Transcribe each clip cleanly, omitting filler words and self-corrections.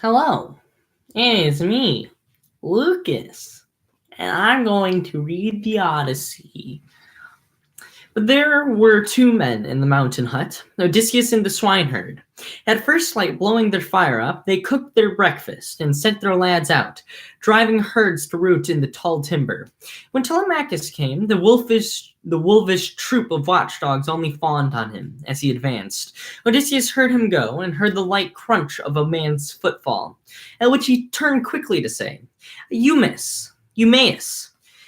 Hello, it's me, Lucas, and I'm going to read the Odyssey. But there were two men in the mountain hut, Odysseus and the swineherd. At first light, blowing their fire up, they cooked their breakfast and sent their lads out, driving herds to root in the tall timber. When Telemachus came, the wolfish troop of watchdogs only fawned on him as he advanced. Odysseus heard him go and heard the light crunch of a man's footfall, at which he turned quickly to say, Eumaeus,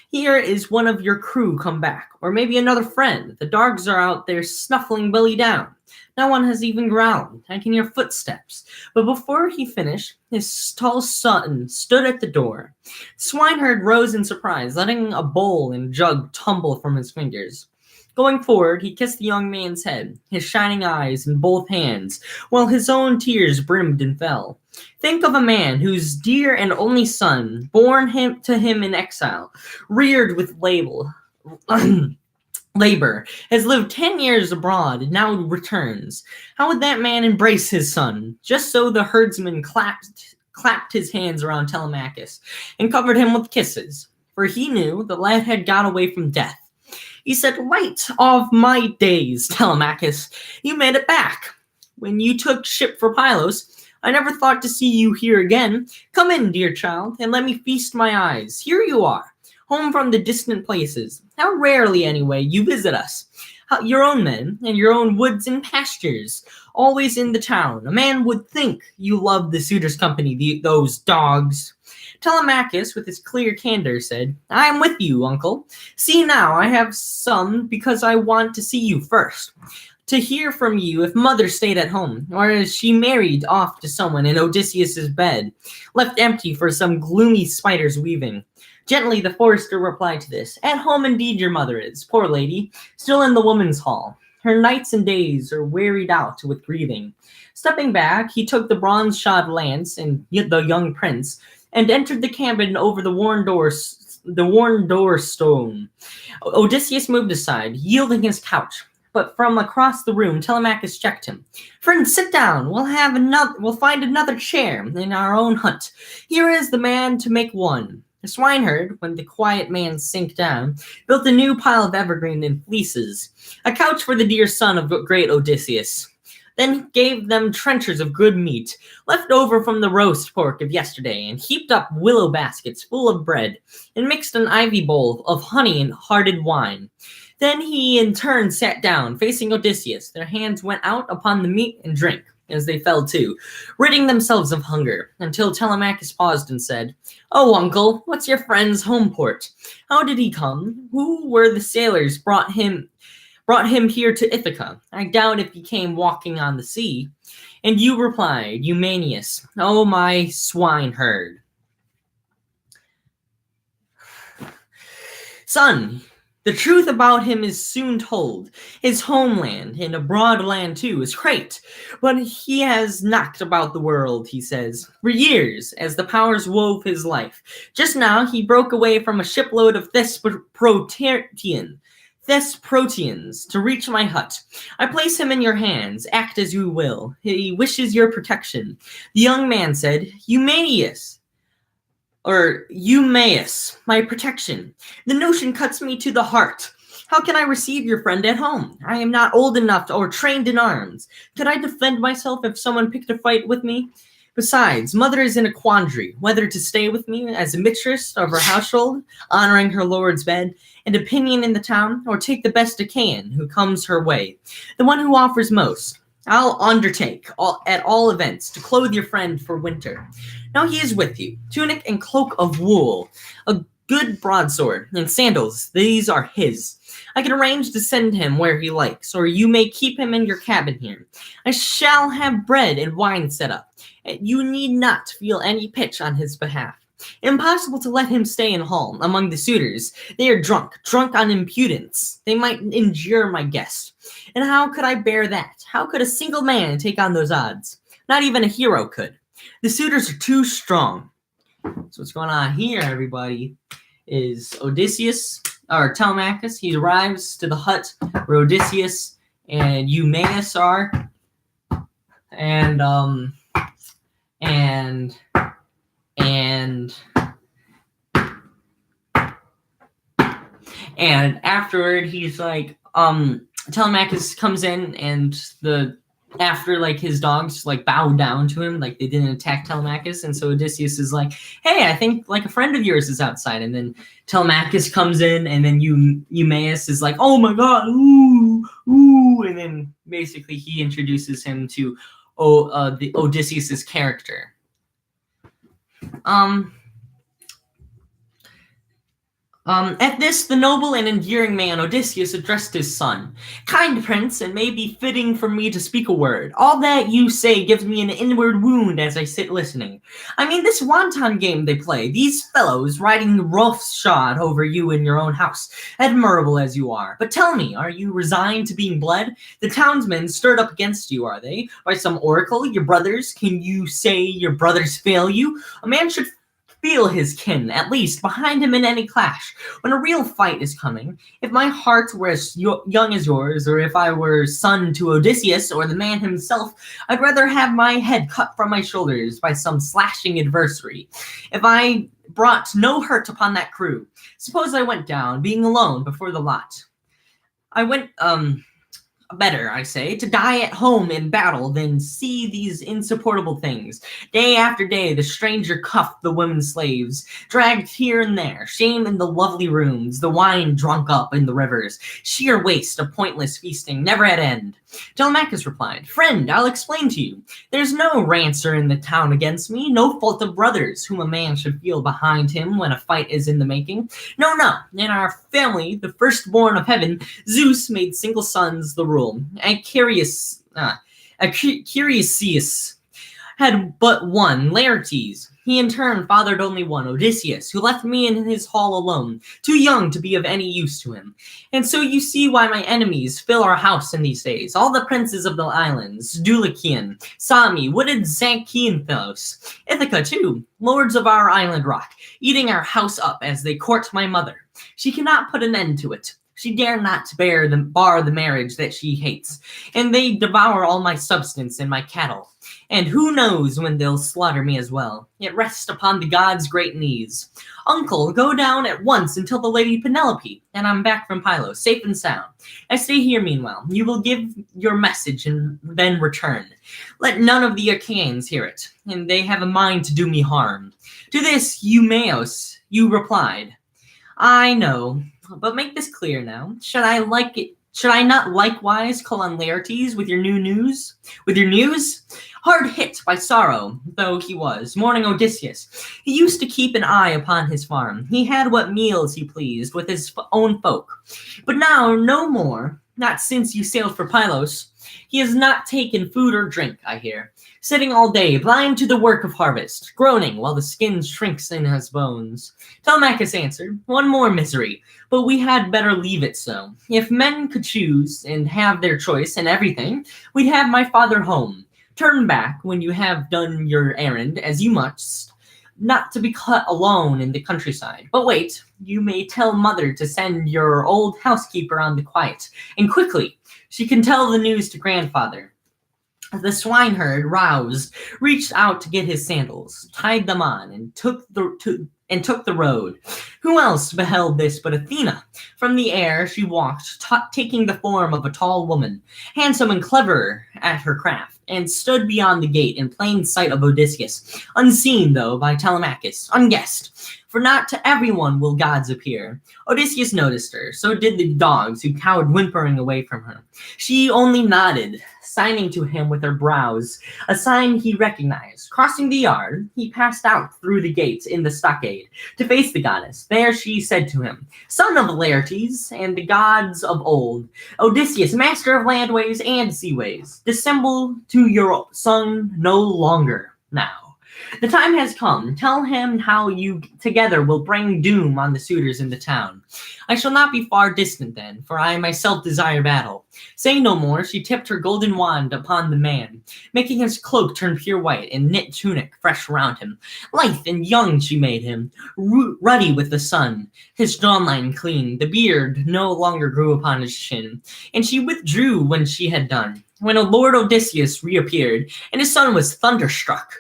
here is one of your crew come back, or maybe another friend. The dogs are out there snuffling belly down. No one has even growled. I can hear footsteps. But before he finished, his tall son stood at the door. Swineherd rose in surprise, letting a bowl and jug tumble from his fingers. Going forward, he kissed the young man's head, his shining eyes in both hands, while his own tears brimmed and fell. Think of a man whose dear and only son, born to him in exile, reared with labor, has lived 10 years abroad and now returns. How would that man embrace his son? Just so the herdsman clapped his hands around Telemachus and covered him with kisses, for he knew the lad had got away from death. He said, "Light of my days, Telemachus, you made it back. When you took ship for Pylos, I never thought to see you here again. Come in, dear child, and let me feast my eyes. Here you are, home from the distant places. How rarely, anyway, you visit us. Your own men, and your own woods and pastures, always in the town. A man would think you loved the suitors' company, those dogs." Telemachus, with his clear candor, said, "I am with you, uncle. See now, I have some because I want to see you first. To hear from you if mother stayed at home, or is she married off to someone in Odysseus's bed, left empty for some gloomy spider's weaving." Gently the forester replied to this, "At home indeed your mother is, poor lady, still in the woman's hall. Her nights and days are wearied out with grieving." Stepping back, he took the bronze-shod lance and the young prince, and entered the cabin over the worn door stone. Odysseus moved aside, yielding his couch. But from across the room, Telemachus checked him. "Friend, sit down. We'll find another chair in our own hut. Here is the man to make one." The swineherd, when the quiet man sank down, built a new pile of evergreen and fleeces, a couch for the dear son of great Odysseus. Then gave them trenchers of good meat, left over from the roast pork of yesterday, and heaped up willow baskets full of bread, and mixed an ivy bowl of honey and hearted wine. Then he in turn sat down, facing Odysseus. Their hands went out upon the meat and drink, as they fell to, ridding themselves of hunger, until Telemachus paused and said, "Oh, uncle, what's your friend's home port? How did he come? Who were the sailors brought him here to Ithaca? I doubt if he came walking on the sea." And you replied, "Eumaeus, oh my swineherd." "Son, the truth about him is soon told. His homeland, and a broad land too, is Crete. But he has knocked about the world, he says, for years, as the powers wove his life. Just now he broke away from a shipload of Thesprotians to reach my hut. I place him in your hands. Act as you will. He wishes your protection." The young man said, Eumaeus, my protection. The notion cuts me to the heart. How can I receive your friend at home? I am not old enough or trained in arms. Could I defend myself if someone picked a fight with me? Besides, mother is in a quandary, whether to stay with me as a mistress of her household, honoring her lord's bed and opinion in the town, or take the best Achaean who comes her way, the one who offers most. I'll undertake, at all events, to clothe your friend for winter. Now he is with you, tunic and cloak of wool, a good broadsword, and sandals. These are his. I can arrange to send him where he likes, or you may keep him in your cabin here. I shall have bread and wine set up. You need not feel any pitch on his behalf. Impossible to let him stay in hall among the suitors. They are drunk on impudence. They might injure my guest. And how could I bear that? How could a single man take on those odds? Not even a hero could. The suitors are too strong. So what's going on here, everybody, is Telemachus. He arrives to the hut where Odysseus and Eumaeus are. And and and and afterward he's like, Telemachus comes in, and after like his dogs like bow down to him, like they didn't attack Telemachus, and so Odysseus is like, hey, I think like a friend of yours is outside, and then Telemachus comes in, and then Eumaeus is like, oh my god, ooh, and then basically he introduces him to the Odysseus's character. At this, the noble and endearing man Odysseus addressed his son. Kind prince, it may be fitting for me to speak a word. All that you say gives me an inward wound as I sit listening. I mean, this wanton game they play, these fellows riding roughshod over you in your own house, admirable as you are. But tell me, are you resigned to being bled? The townsmen stirred up against you, are they? By some oracle, your brothers? Can you say your brothers fail you? A man should feel his kin, at least, behind him in any clash. When a real fight is coming, if my heart were as young as yours, or if I were son to Odysseus or the man himself, I'd rather have my head cut from my shoulders by some slashing adversary. If I brought no hurt upon that crew, suppose I went down, being alone before the lot. I went, better, I say, to die at home in battle than see these insupportable things. Day after day, the stranger cuffed the women slaves, dragged here and there, shame in the lovely rooms, the wine drunk up in the rivers, sheer waste of pointless feasting, never at end. Telemachus replied, friend, I'll explain to you. There's no rancour in the town against me, no fault of brothers, whom a man should feel behind him when a fight is in the making. No, in our family, the firstborn of heaven, Zeus made single sons the rule. Acrisius had but one, Laertes. He in turn fathered only one, Odysseus, who left me in his hall alone, too young to be of any use to him. And so you see why my enemies fill our house in these days. All the princes of the islands, Dulichian, Sami, wooded Zacynthos, Ithaca too, lords of our island rock, eating our house up as they court my mother. She cannot put an end to it. She dare not bar the marriage that she hates, and they devour all my substance and my cattle. And who knows when they'll slaughter me as well. It rests upon the gods' great knees. Uncle, go down at once and tell the lady Penelope, and I'm back from Pylos, safe and sound. I stay here meanwhile. You will give your message and then return. Let none of the Achaeans hear it, and they have a mind to do me harm. To this, Eumaeus, you replied, I know, but make this clear now. Should I not likewise call on Laertes with your news? Hard hit by sorrow, though he was, mourning Odysseus. He used to keep an eye upon his farm. He had what meals he pleased with his own folk. But now, no more, not since you sailed for Pylos. He has not taken food or drink, I hear, sitting all day, blind to the work of harvest, groaning while the skin shrinks in his bones. Telemachus answered, one more misery, but we had better leave it so. If men could choose and have their choice in everything, we'd have my father home. Turn back when you have done your errand, as you must, not to be cut alone in the countryside. But wait, you may tell mother to send your old housekeeper on the quiet, and quickly. She can tell the news to grandfather. The swineherd, roused, reached out to get his sandals, tied them on, and took the road. Who else beheld this but Athena? From the air she walked, taking the form of a tall woman, handsome and clever at her craft, and stood beyond the gate in plain sight of Odysseus, unseen, though, by Telemachus, unguessed. For not to everyone will gods appear. Odysseus noticed her, so did the dogs who cowered whimpering away from her. She only nodded, signing to him with her brows, a sign he recognized. Crossing the yard, he passed out through the gates in the stockade to face the goddess. There she said to him, son of Laertes and the gods of old, Odysseus, master of landways and seaways, dissemble to your son no longer now. The time has come. Tell him how you together will bring doom on the suitors in the town. I shall not be far distant then, for I myself desire battle. Saying no more, she tipped her golden wand upon the man, making his cloak turn pure white and knit tunic fresh around him. Lithe and young she made him, ruddy with the sun, his jawline clean. The beard no longer grew upon his chin, and she withdrew when she had done. When Lord Odysseus reappeared, and his son was thunderstruck.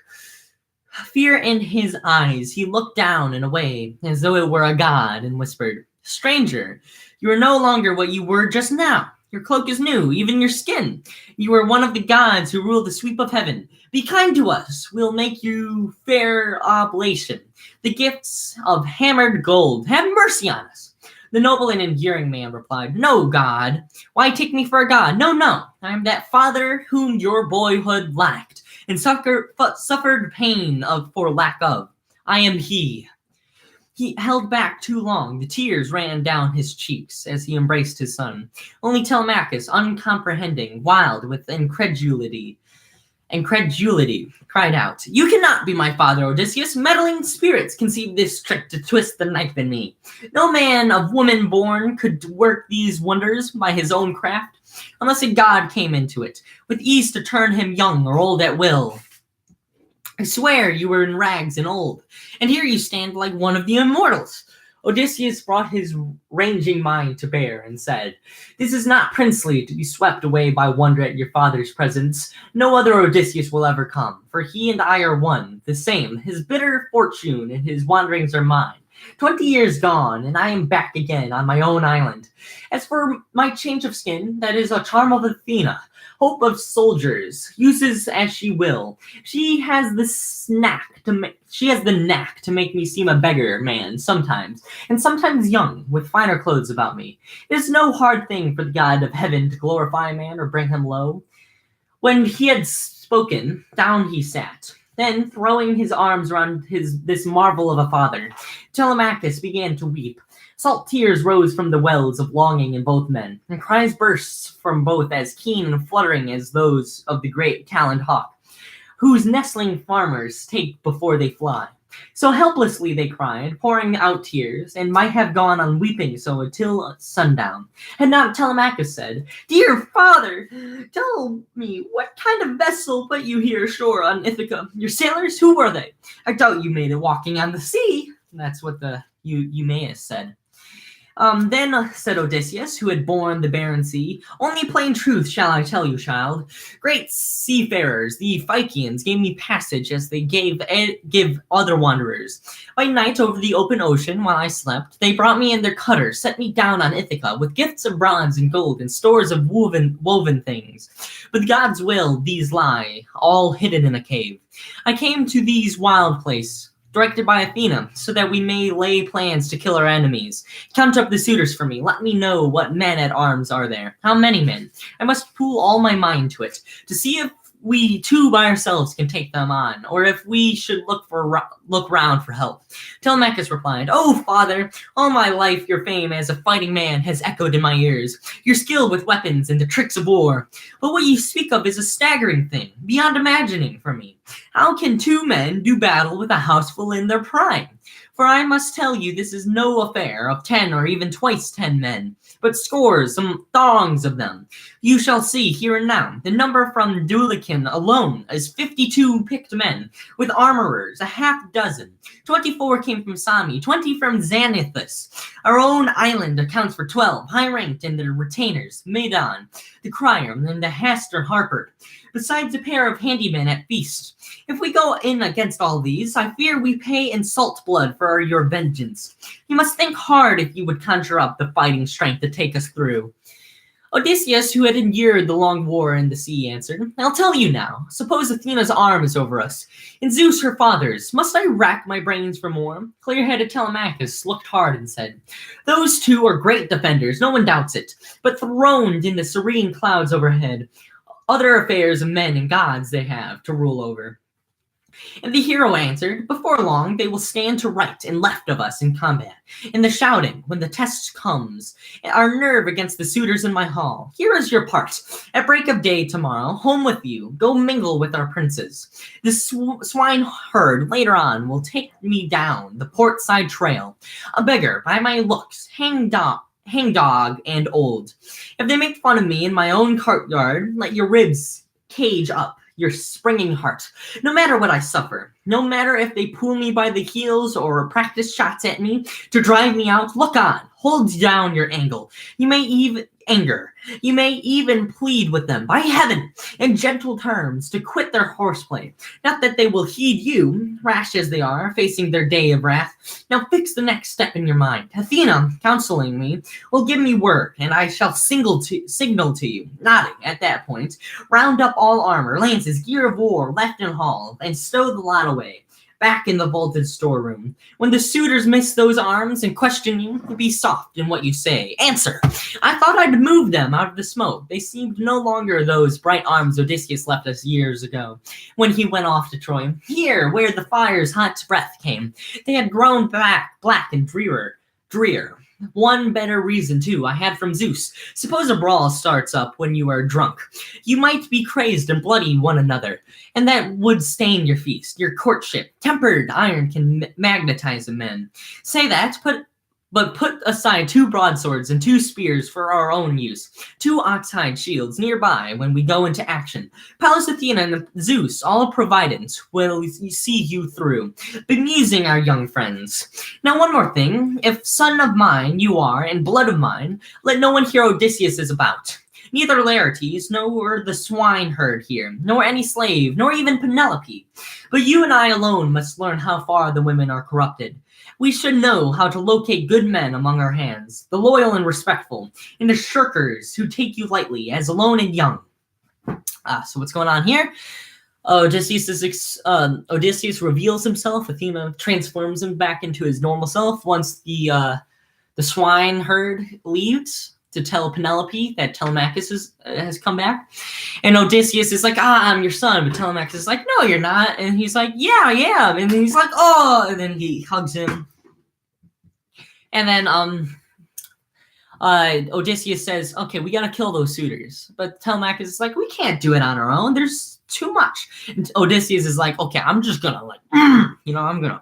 Fear in his eyes, he looked down and away, as though it were a god, and whispered, "Stranger, you are no longer what you were just now. Your cloak is new, even your skin. You are one of the gods who rule the sweep of heaven. Be kind to us. We'll make you fair oblation. The gifts of hammered gold. Have mercy on us." The noble and enduring man replied, "No, God. Why take me for a god? No, no. I am that father whom your boyhood lacked, and suffered pain for lack of. I am he." He held back too long. The tears ran down his cheeks as he embraced his son. Only Telemachus, uncomprehending, wild with incredulity, cried out, "You cannot be my father, Odysseus. Meddling spirits conceived this trick to twist the knife in me. No man of woman born could work these wonders by his own craft, unless a god came into it, with ease to turn him young or old at will. I swear you were in rags and old, and here you stand like one of the immortals." Odysseus brought his ranging mind to bear and said, "This is not princely to be swept away by wonder at your father's presence. No other Odysseus will ever come, for he and I are one, the same. His bitter fortune and his wanderings are mine. 20 years gone, and I am back again on my own island. As for my change of skin, that is a charm of Athena, hope of soldiers, uses as she will. She has the knack to make me seem a beggar man sometimes, and sometimes young, with finer clothes about me. It is no hard thing for the god of heaven to glorify a man or bring him low." When he had spoken, down he sat. Then, throwing his arms around this marvel of a father, Telemachus began to weep. Salt tears rose from the wells of longing in both men, and cries burst from both as keen and fluttering as those of the great taloned hawk, whose nestling farmers take before they fly. So helplessly they cried, pouring out tears, and might have gone on weeping so until sundown, had not Telemachus said, "Dear father, tell me what kind of vessel put you here ashore on Ithaca? Your sailors, who were they? I doubt you made it walking on the sea." That's what the Eumaeus said. Then said Odysseus, who had borne the barren sea, "Only plain truth shall I tell you, child. Great seafarers, the Phaeacians, gave me passage as they give other wanderers. By night over the open ocean, while I slept, they brought me in their cutters, set me down on Ithaca, with gifts of bronze and gold and stores of woven things. But God's will, these lie, all hidden in a cave. I came to these wild place, directed by Athena, so that we may lay plans to kill our enemies. Count up the suitors for me. Let me know what men at arms are there. How many men? I must pool all my mind to it, to see if we two by ourselves can take them on, or if we should look round for help." Telemachus replied, "Oh, father, all my life your fame as a fighting man has echoed in my ears, your skill with weapons and the tricks of war. But what you speak of is a staggering thing, beyond imagining for me. How can two men do battle with a houseful in their prime? For I must tell you this is no affair of 10 or even twice 10 men, but scores, some throngs of them. You shall see here and now. The number from Dulichium alone is 52 picked men, with armorers, a half dozen. 24 came from Sami, 20 from Xanthus. Our own island accounts for 12, high-ranked in their retainers, Medon, the crier, and the Hastur harper, besides a pair of handymen at feast. If we go in against all these, I fear we pay in salt blood for your vengeance. You must think hard if you would conjure up the fighting strength to take us through." Odysseus, who had endured the long war in the sea, answered, "I'll tell you now. Suppose Athena's arm is over us, and Zeus her father's. Must I rack my brains for more?" Clear-headed Telemachus looked hard and said, "Those two are great defenders, no one doubts it, but throned in the serene clouds overhead, other affairs of men and gods they have to rule over." And the hero answered, "Before long they will stand to right and left of us in combat, in the shouting, when the test comes, our nerve against the suitors in my hall. Here is your part. At break of day tomorrow, home with you, go mingle with our princes. The swineherd later on will take me down the port side trail, a beggar by my looks, hangdog and old. If they make fun of me in my own courtyard, let your ribs cage up your springing heart. No matter what I suffer, no matter if they pull me by the heels or practice shots at me to drive me out, look on, hold down your angle. You may anger. You may even plead with them, by heaven, in gentle terms, to quit their horseplay. Not that they will heed you, rash as they are, facing their day of wrath. Now fix the next step in your mind. Athena, counseling me, will give me word, and I shall signal to you, nodding at that point. Round up all armor, lances, gear of war, left in hall, and stow the lot away, back in the vaulted storeroom. When the suitors miss those arms and question you, be soft in what you say. Answer, I thought I'd move them out of the smoke. They seemed no longer those bright arms Odysseus left us years ago, when he went off to Troy. Here, where the fire's hot breath came, they had grown black and drear. One better reason, too, I had from Zeus. Suppose a brawl starts up when you are drunk. You might be crazed and bloody one another, and that would stain your feast, your courtship. Tempered iron can magnetize a man. Say that, but put aside 2 broadswords and 2 spears for our own use, 2 ox-hide shields nearby when we go into action. Pallas Athena and Zeus, all provident, will see you through, bemusing our young friends. Now one more thing, if son of mine you are, and blood of mine, let no one hear Odysseus is about. Neither Laertes, nor the swineherd here, nor any slave, nor even Penelope. But you and I alone must learn how far the women are corrupted. We should know how to locate good men among our hands, the loyal and respectful, and the shirkers who take you lightly, as alone and young. So what's going on here? Odysseus reveals himself. Athena transforms him back into his normal self once the swineherd leaves to tell Penelope that Telemachus has come back. And Odysseus is like, I'm your son. But Telemachus is like, no, you're not. And he's like, yeah, I am. And then he's like, oh, and then he hugs him. And then Odysseus says, okay, we got to kill those suitors. But Telemachus is like, we can't do it on our own. There's too much. And Odysseus is like, okay, I'm just going to I'm going to,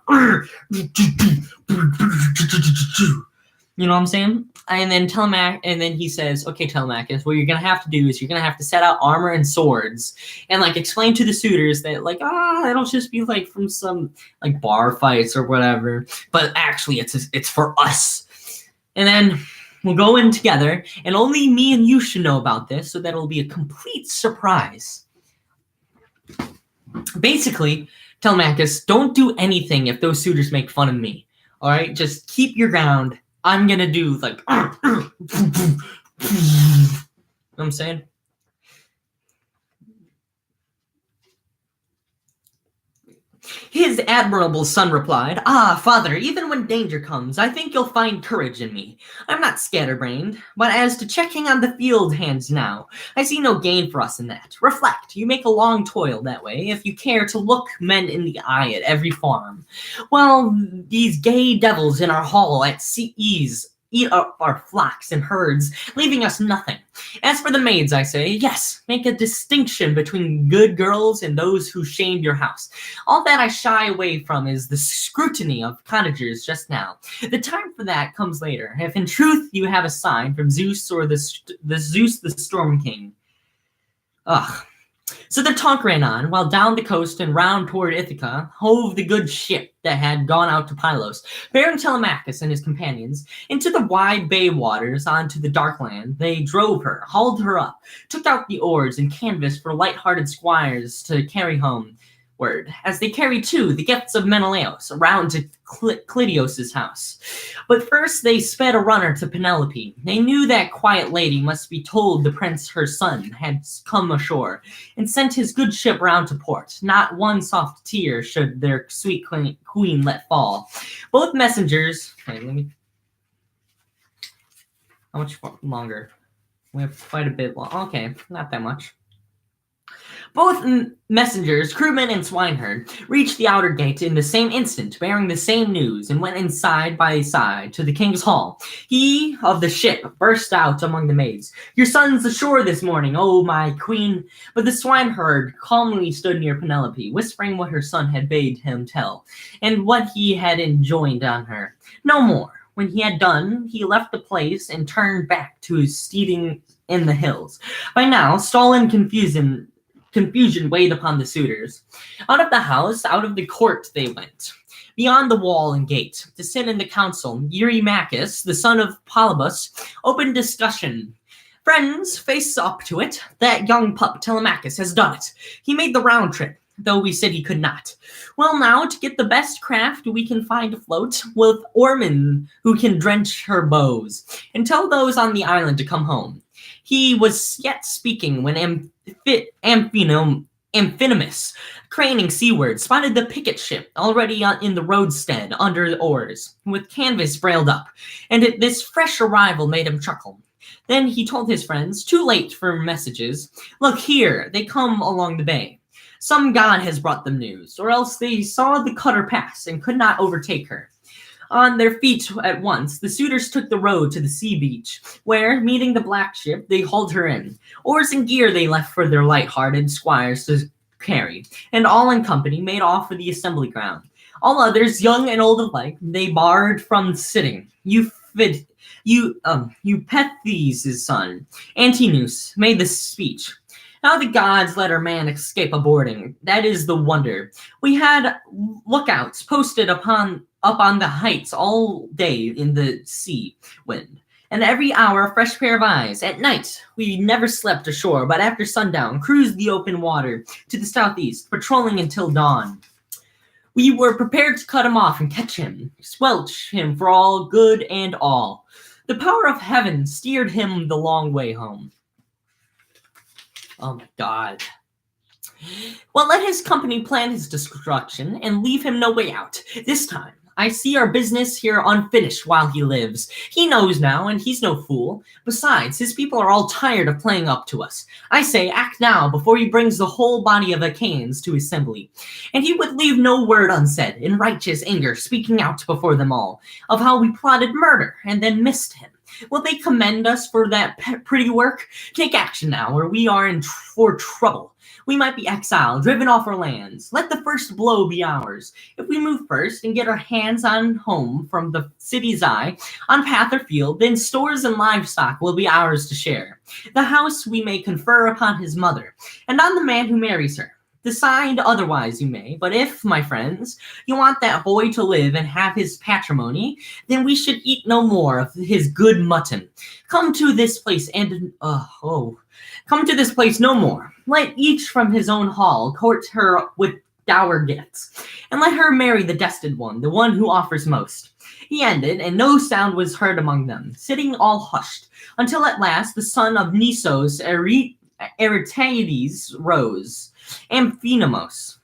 you know what I'm saying? And then he says, okay, Telemachus, what you're going to have to do is you're going to have to set out armor and swords and explain to the suitors that it'll just be from some bar fights or whatever. But actually it's for us. And then we'll go in together and only me and you should know about this, so that it'll be a complete surprise. Basically, Telemachus, don't do anything if those suitors make fun of me. All right, just keep your ground. I'm gonna do you know what I'm saying? His admirable son replied, father, even when danger comes, I think you'll find courage in me. I'm not scatterbrained, but as to checking on the field hands now, I see no gain for us in that. Reflect, you make a long toil that way, if you care to look men in the eye at every farm. Well, these gay devils in our hall at CE's eat up our flocks and herds, leaving us nothing. As for the maids, I say, yes, make a distinction between good girls and those who shamed your house. All that I shy away from is the scrutiny of cottagers just now. The time for that comes later, if in truth you have a sign from Zeus or the Storm King. So the talk ran on, while down the coast and round toward Ithaca hove the good ship that had gone out to Pylos, bearing Telemachus and his companions. Into the wide bay waters, onto the dark land, they drove her, hauled her up, took out the oars, and canvassed for light-hearted squires to carry homeward, as they carried, too, the gifts of Menelaus, around to Clydios' house. But first they sped a runner to Penelope. They knew that quiet lady must be told the prince her son had come ashore, and sent his good ship round to port. Not one soft tear should their sweet queen let fall. Both messengers... Okay, how much longer? We have quite a bit long. Okay, not that much. Both messengers, crewmen and swineherd, reached the outer gate in the same instant, bearing the same news, and went in side by side to the king's hall. He of the ship burst out among the maids. Your son's ashore this morning, oh my queen. But the swineherd calmly stood near Penelope, whispering what her son had bade him tell, and what he had enjoined on her. No more. When he had done, he left the place and turned back to his steeding in the hills. By now, stolid confusion weighed upon the suitors. Out of the house, out of the court they went, beyond the wall and gate, to sit in the council. Eurymachus, the son of Polybus, opened discussion. Friends, face up to it. That young pup Telemachus has done it. He made the round trip, though we said he could not. Well, now, to get the best craft we can find afloat, with oarmen who can drench her bows, and tell those on the island to come home. He was yet speaking when Amphinomus, craning seaward, spotted the picket ship already in the roadstead under the oars, with canvas brailed up, and this fresh arrival made him chuckle. Then he told his friends, too late for messages, "Look here, they come along the bay. Some god has brought them news, or else they saw the cutter pass and could not overtake her." On their feet at once, the suitors took the road to the sea beach, where, meeting the black ship, they hauled her in. Oars and gear they left for their light-hearted squires to carry, and all in company made off for the assembly ground. All others, young and old alike, they barred from sitting. Eupethes' son, Antinous, made this speech. How the gods let our man escape a boarding, that is the wonder. We had lookouts posted up on the heights all day in the sea wind, and every hour a fresh pair of eyes. At night we never slept ashore, but after sundown cruised the open water to the southeast, patrolling until dawn. We were prepared to cut him off and catch him, squelch him for all good and all. The power of heaven steered him the long way home. Oh my God. Well, let his company plan his destruction and leave him no way out. This time, I see our business here unfinished while he lives. He knows now, and he's no fool. Besides, his people are all tired of playing up to us. I say, act now before he brings the whole body of Achaeans to assembly. And he would leave no word unsaid, in righteous anger, speaking out before them all, of how we plotted murder and then missed him. Will they commend us for that pretty work? Take action now, or we are in for trouble. We might be exiled, driven off our lands. Let the first blow be ours. If we move first and get our hands on home from the city's eye, on path or field, then stores and livestock will be ours to share. The house we may confer upon his mother, and on the man who marries her. Decide otherwise you may, but if, my friends, you want that boy to live and have his patrimony, then we should eat no more of his good mutton. Come to this place come to this place no more. Let each from his own hall court her with dour gifts, and let her marry the destined one, the one who offers most. He ended, and no sound was heard among them, sitting all hushed, until at last the son of Nisos Erytiades rose, Amphinomus.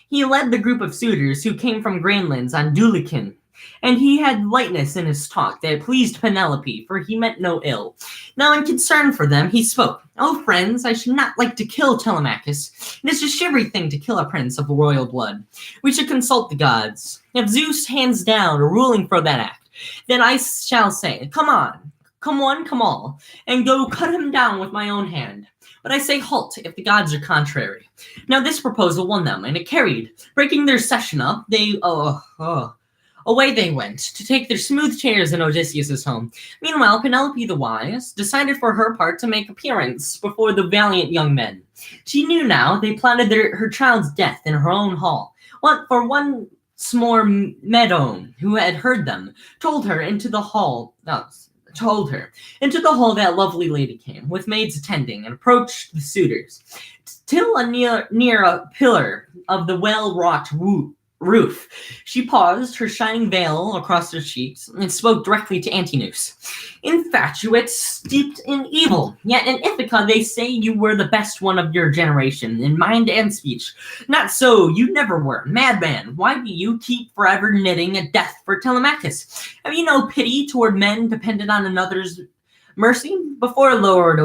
He led the group of suitors who came from Grainlands on Dulichium, and he had lightness in his talk that pleased Penelope, for he meant no ill. Now in concern for them he spoke. "O friends, I should not like to kill Telemachus. It is a shivery thing to kill a prince of royal blood. We should consult the gods. If Zeus hands down a ruling for that act, then I shall say, come on, come one, come all, and go cut him down with my own hand. But I say halt if the gods are contrary." Now this proposal won them, and it carried. Breaking their session up, away they went to take their smooth chairs in Odysseus' home. Meanwhile, Penelope the wise decided for her part to make appearance before the valiant young men. She knew now they plotted her child's death in her own hall. Once more Medon, who had heard them, told her into the hall that lovely lady came, with maids attending, and approached the suitors, till near a pillar of the well-wrought roof. She paused, her shining veil across her cheeks, and spoke directly to Antinous. "Infatuate, steeped in evil, yet in Ithaca they say you were the best one of your generation, in mind and speech. Not so, you never were. Madman, why do you keep forever knitting a death for Telemachus? Have you no pity toward men dependent on another's mercy? Before Lord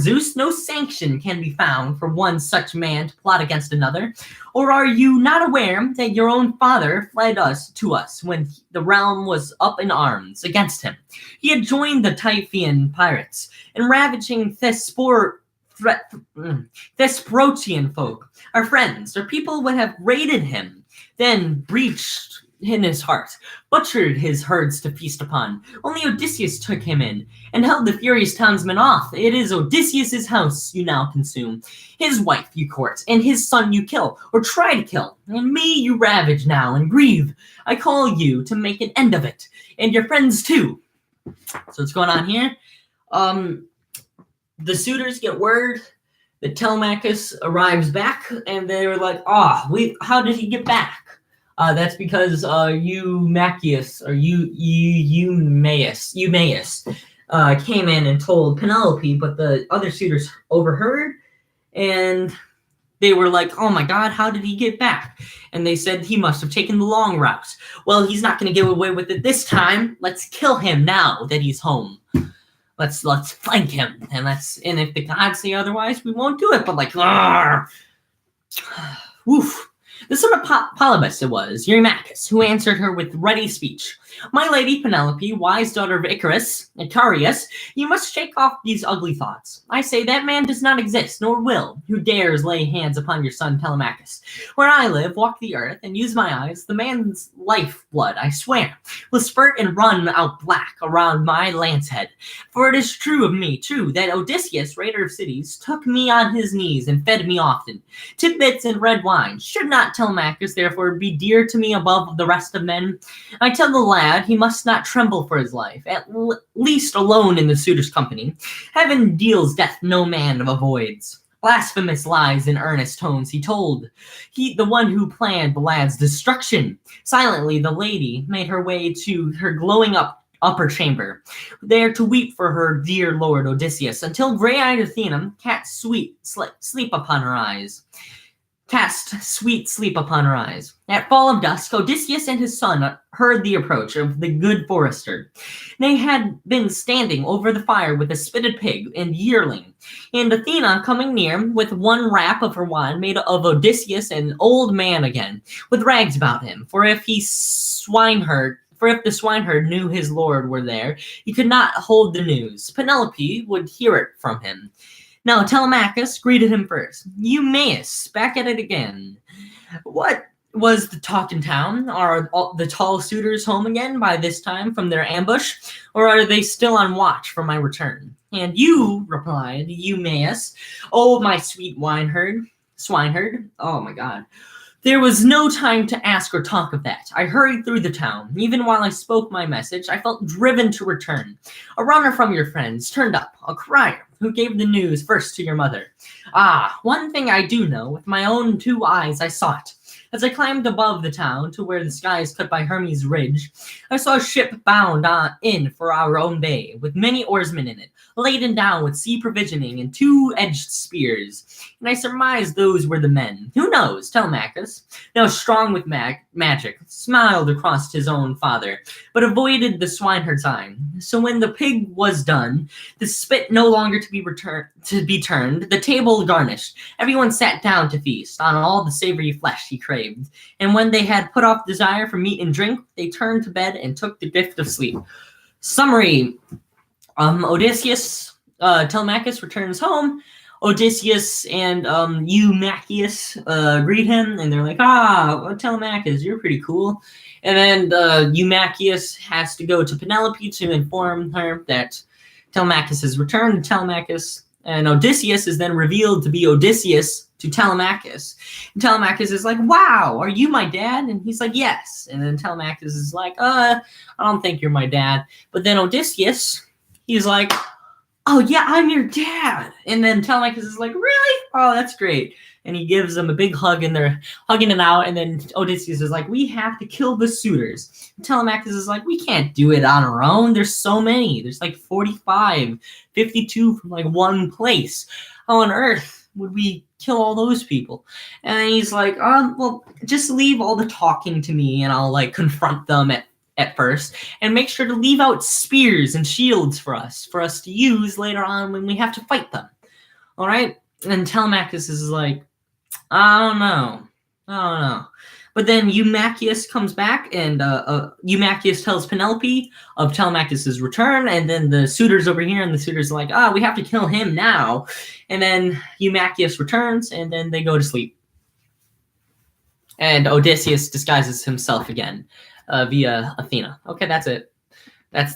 Zeus, no sanction can be found for one such man to plot against another. Or are you not aware that your own father fled to us when the realm was up in arms against him? He had joined the Typhian pirates, and ravaging Thesprotian folk, our friends, our people would have raided him, then breached in his heart, butchered his herds to feast upon. Only Odysseus took him in, and held the furious townsmen off. It is Odysseus' house you now consume. His wife you court, and his son you kill, or try to kill, and me you ravage now, and grieve. I call you to make an end of it, and your friends too." So what's going on here? The suitors get word that Telemachus arrives back, and they were like, how did he get back? That's because Eumaeus came in and told Penelope, but the other suitors overheard, and they were like, oh my god, how did he get back? And they said he must have taken the long route. Well, he's not going to get away with it this time. Let's kill him now that he's home. Let's flank him, and if the gods say otherwise, we won't do it. But like, woof. The son of Polybus it was, Eurymachus, who answered her with ready speech. My lady Penelope, wise daughter of Icarius, you must shake off these ugly thoughts. I say that man does not exist, nor will, who dares lay hands upon your son Telemachus. Where I live, walk the earth, and use my eyes, the man's lifeblood, I swear, will spurt and run out black around my lance head. For it is true of me, that Odysseus, raider of cities, took me on his knees and fed me often. Tidbits and red wine. Should not Telemachus, therefore, be dear to me above the rest of men? I tell the lad he must not tremble for his life, at least alone in the suitor's company. Heaven deals death no man avoids. Blasphemous lies in earnest tones he told. The one who planned the lad's destruction. Silently the lady made her way to her glowing upper chamber, there to weep for her dear lord Odysseus, until gray-eyed Athena cast sweet sleep upon her eyes. At fall of dusk, Odysseus and his son heard the approach of the good forester. They had been standing over the fire with a spitted pig and yearling, and Athena, coming near, with one wrap of her wand, made of Odysseus an old man again, with rags about him. For if the swineherd knew his lord were there, he could not hold the news. Penelope would hear it from him. Now Telemachus greeted him first. Eumaeus, back at it again. What was the talk in town? Are the tall suitors home again by this time from their ambush, or are they still on watch for my return? And you, replied Eumaeus, oh, my sweet swineherd, oh my god. There was no time to ask or talk of that. I hurried through the town. Even while I spoke my message, I felt driven to return. A runner from your friends turned up, a crier, who gave the news first to your mother. One thing I do know, with my own 2 eyes I saw it. As I climbed above the town to where the sky is cut by Hermes' ridge, I saw a ship bound in for our own bay, with many oarsmen in it, laden down with sea provisioning and 2-edged spears. And I surmised those were the men. Who knows? Telemachus, now strong with magic, smiled across his own father, but avoided the swineherd's eye. So when the pig was done, the spit no longer to be turned, the table garnished, everyone sat down to feast on all the savory flesh he craved. And when they had put off desire for meat and drink, they turned to bed and took the gift of sleep. Summary: Telemachus returns home. Odysseus and Eumaeus greet him, and they're like, Telemachus, you're pretty cool. And then Eumaeus has to go to Penelope to inform her that Telemachus has returned to Telemachus, and Odysseus is then revealed to be Odysseus to Telemachus. And Telemachus is like, wow, are you my dad? And he's like, yes. And then Telemachus is like, I don't think you're my dad. But then Odysseus, he's like, oh yeah, I'm your dad. And then Telemachus is like, really? Oh, that's great. And he gives them a big hug, and they're hugging it out. And then Odysseus is like, we have to kill the suitors. And Telemachus is like, we can't do it on our own. There's so many. There's like 45, 52 from like one place. How on earth would we kill all those people? And he's like, well, just leave all the talking to me, and I'll like confront them at first, and make sure to leave out spears and shields for us to use later on when we have to fight them. All right? And Telemachus is like, I don't know. But then Eumaeus comes back, and Eumaeus tells Penelope of Telemachus' return, and then the suitors over here, and the suitors are like, we have to kill him now. And then Eumaeus returns, and then they go to sleep. And Odysseus disguises himself again via Athena. Okay, that's it. That's